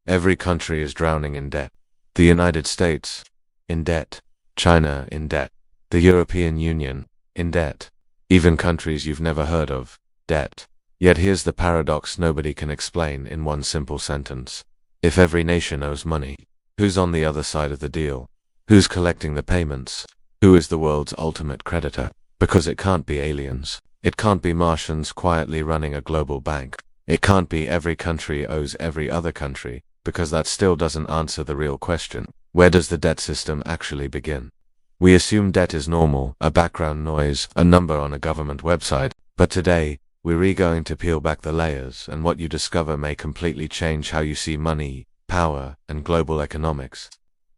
Every country is drowning in debt. The United States, in debt. China, in debt. The European Union, in debt. Even countries you've never heard of, debt. Yet here's the paradox nobody can explain in one simple sentence. If every nation owes money, who's on the other side of the deal? Who's collecting the payments? Who is the world's ultimate creditor? Because it can't be aliens. It can't be Martians quietly running a global bank. It can't be every country owes every other country, because that still doesn't answer the real question. Where does the debt system actually begin? We assume debt is normal, a background noise, a number on a government website, but today, we're going to peel back the layers, and what you discover may completely change how you see money, power, and global economics.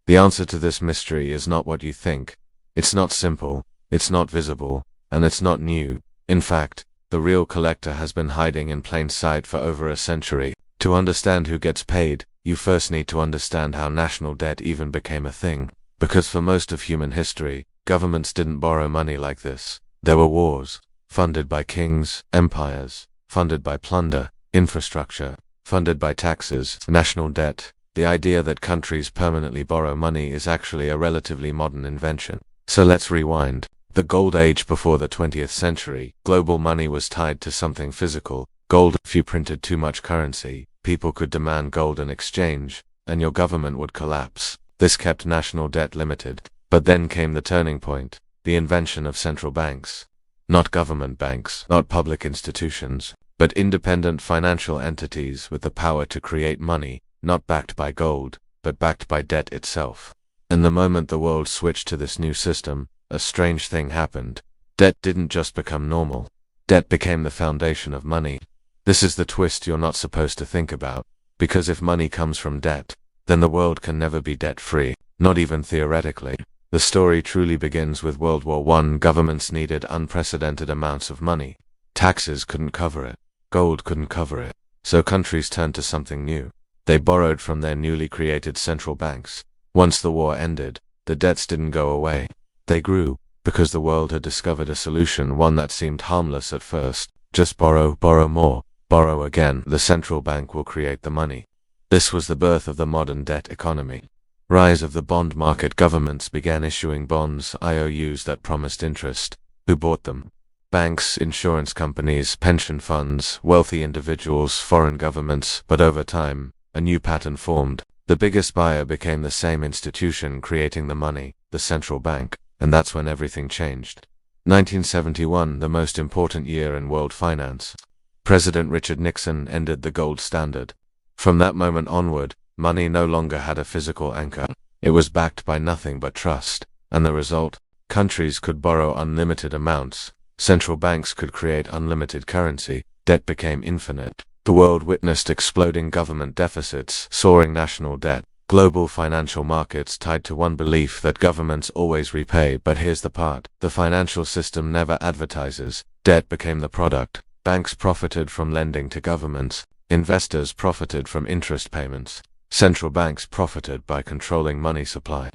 The answer to this mystery is not what you think. It's not simple, it's not visible, and it's not new. In fact, the real collector has been hiding in plain sight for over a century. To understand who gets paid, you first need to understand how national debt even became a thing. Because for most of human history, governments didn't borrow money like this. There were wars, funded by kings, empires, funded by plunder, infrastructure, funded by taxes, national debt. The idea that countries permanently borrow money is actually a relatively modern invention. So let's rewind. The gold age before the 20th century, global money was tied to something physical. Gold. If you printed too much currency, people could demand gold in exchange, and your government would collapse. This kept national debt limited. But then came the turning point, the invention of central banks. Not government banks, not public institutions, but independent financial entities with the power to create money, not backed by gold, but backed by debt itself. And the moment the world switched to this new system, a strange thing happened. Debt didn't just become normal. Debt became the foundation of money. This is the twist you're not supposed to think about, because if money comes from debt, then the world can never be debt-free, not even theoretically. The story truly begins with World War I. Governments needed unprecedented amounts of money. Taxes couldn't cover it. Gold couldn't cover it. So countries turned to something new. They borrowed from their newly created central banks. Once the war ended, the debts didn't go away. They grew, because the world had discovered a solution, one that seemed harmless at first. Just borrow, borrow more, borrow again. The central bank will create the money. This was the birth of the modern debt economy. Rise of the bond market. Governments began issuing bonds, IOUs that promised interest. Who bought them? Banks, insurance companies, pension funds, wealthy individuals, foreign governments. But over time, a new pattern formed. The biggest buyer became the same institution creating the money, the central bank. And that's when everything changed. 1971, the most important year in world finance. President Richard Nixon ended the gold standard. From that moment onward, money no longer had a physical anchor. It was backed by nothing but trust. And the result? Countries could borrow unlimited amounts. Central banks could create unlimited currency. Debt became infinite. The world witnessed exploding government deficits, soaring national debt, global financial markets tied to one belief that governments always repay. But here's the part. The financial system never advertises. Debt became the product. Banks profited from lending to governments. Investors profited from interest payments. Central banks profited by controlling money supply.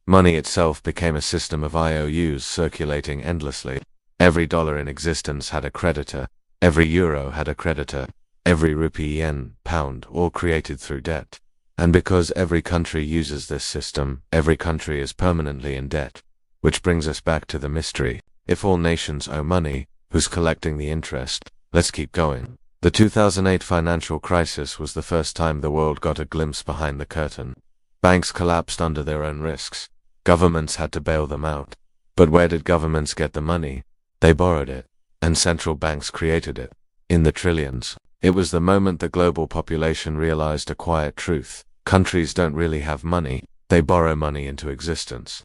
Money itself became a system of IOUs circulating endlessly. Every dollar in existence had a creditor. Every euro had a creditor. Every rupee, yen, pound, all created through debt. And because every country uses this system, every country is permanently in debt. Which brings us back to the mystery. If all nations owe money, who's collecting the interest? Let's keep going. The 2008 financial crisis was the first time the world got a glimpse behind the curtain. Banks collapsed under their own risks. Governments had to bail them out. But where did governments get the money? They borrowed it. And central banks created it. In the trillions. It was the moment the global population realized a quiet truth. Countries don't really have money. They borrow money into existence.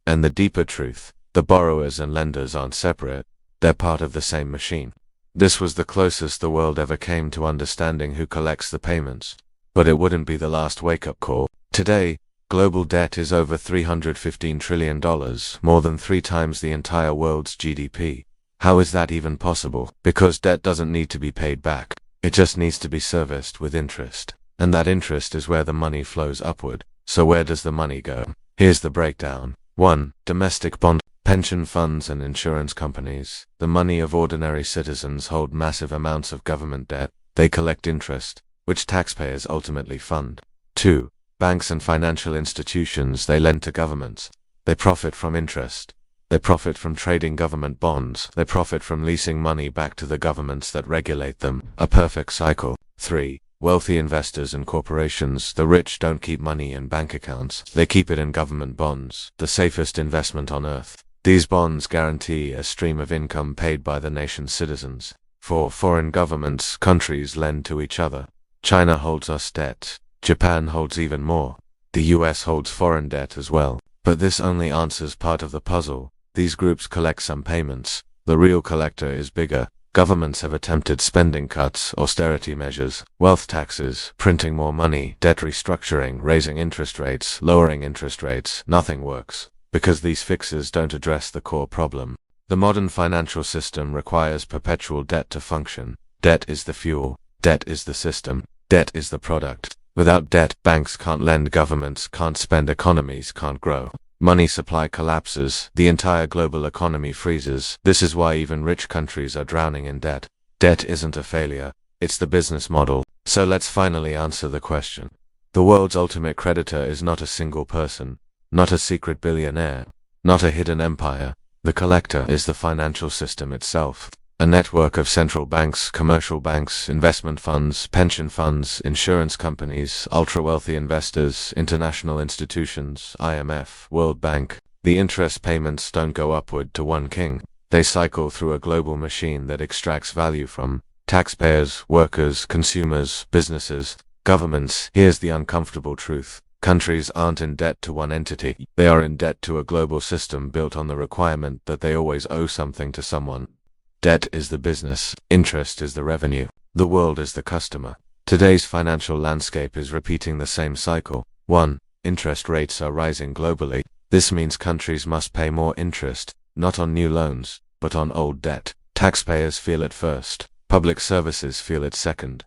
And the deeper truth, the borrowers and lenders aren't separate. They're part of the same machine. This was the closest the world ever came to understanding who collects the payments. But it wouldn't be the last wake-up call. Today, global debt is over $315 trillion, more than 3 times the entire world's GDP. How is that even possible? Because debt doesn't need to be paid back. It just needs to be serviced with interest. And that interest is where the money flows upward. So where does the money go? Here's the breakdown. 1. Domestic bond. Pension funds and insurance companies. The money of ordinary citizens hold massive amounts of government debt. They collect interest, which taxpayers ultimately fund. 2. Banks and financial institutions, they lend to governments. They profit from interest. They profit from trading government bonds. They profit from leasing money back to the governments that regulate them. A perfect cycle. 3. Wealthy investors and corporations. The rich don't keep money in bank accounts. They keep it in government bonds, the safest investment on earth. These bonds guarantee a stream of income paid by the nation's citizens. 4. Foreign governments, countries lend to each other. China holds us debt. Japan holds even more. The US holds foreign debt as well. But this only answers part of the puzzle. These groups collect some payments. The real collector is bigger. Governments have attempted spending cuts, austerity measures, wealth taxes, printing more money, debt restructuring, raising interest rates, lowering interest rates. Nothing works, because these fixes don't address the core problem. The modern financial system requires perpetual debt to function. Debt is the fuel. Debt is the system. Debt is the product. Without debt, banks can't lend, governments can't spend, economies can't grow. Money supply collapses, the entire global economy freezes. This is why even rich countries are drowning in debt. Debt isn't a failure, it's the business model. So let's finally answer the question. The world's ultimate creditor is not a single person, not a secret billionaire, not a hidden empire. The collector is the financial system itself. A network of central banks, commercial banks, investment funds, pension funds, insurance companies, ultra-wealthy investors, international institutions, IMF, World Bank. The interest payments don't go upward to one king. They cycle through a global machine that extracts value from taxpayers, workers, consumers, businesses, governments. Here's the uncomfortable truth. Countries aren't in debt to one entity. They are in debt to a global system built on the requirement that they always owe something to someone. Debt is the business, interest is the revenue, the world is the customer. Today's financial landscape is repeating the same cycle. 1. Interest rates are rising globally. This means countries must pay more interest, not on new loans, but on old debt. Taxpayers feel it first. Public services feel it second.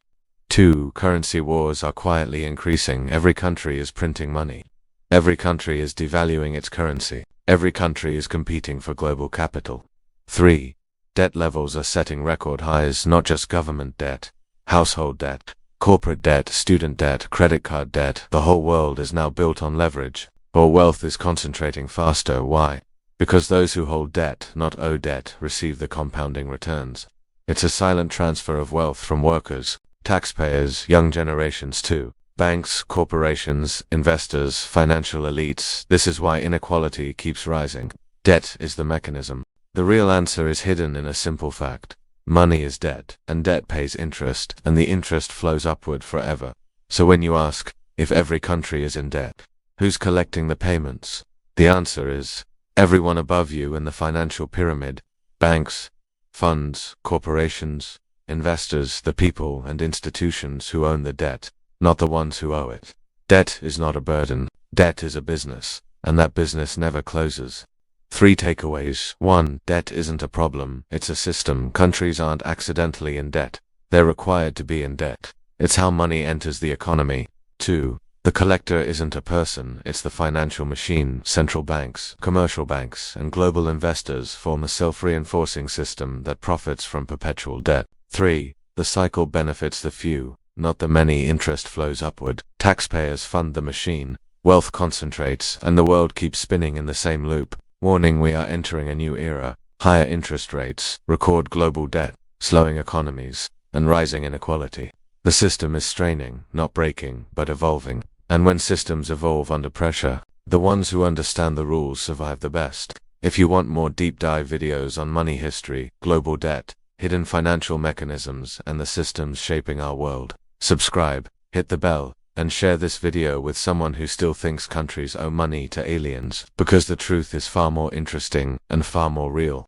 2. Currency wars are quietly increasing. Every country is printing money. Every country is devaluing its currency. Every country is competing for global capital. 3. Debt levels are setting record highs, not just government debt, household debt, corporate debt, student debt, credit card debt. The whole world is now built on leverage, or wealth is concentrating faster. Why? Because those who hold debt, not owe debt, receive the compounding returns. It's a silent transfer of wealth from workers, taxpayers, young generations to banks, corporations, investors, financial elites. This is why inequality keeps rising. Debt is the mechanism. The real answer is hidden in a simple fact. Money is debt, and debt pays interest, and the interest flows upward forever. So when you ask, if every country is in debt, who's collecting the payments? The answer is, everyone above you in the financial pyramid. Banks, funds, corporations, investors, the people and institutions who own the debt, not the ones who owe it. Debt is not a burden, debt is a business, and that business never closes. 3 takeaways. 1. Debt isn't a problem, it's a system. Countries aren't accidentally in debt. They're required to be in debt. It's how money enters the economy. 2. The collector isn't a person, it's the financial machine. Central banks, commercial banks, and global investors form a self-reinforcing system that profits from perpetual debt. 3. The cycle benefits the few, not the many. Interest flows upward. Taxpayers fund the machine. Wealth concentrates, and the world keeps spinning in the same loop. Warning: we are entering a new era. Higher interest rates, record global debt, slowing economies, and rising inequality. The system is straining, not breaking, but evolving. And when systems evolve under pressure, the ones who understand the rules survive the best. If you want more deep dive videos on money history, global debt, hidden financial mechanisms, and the systems shaping our world, subscribe, hit the bell, and share this video with someone who still thinks countries owe money to aliens, because the truth is far more interesting and far more real.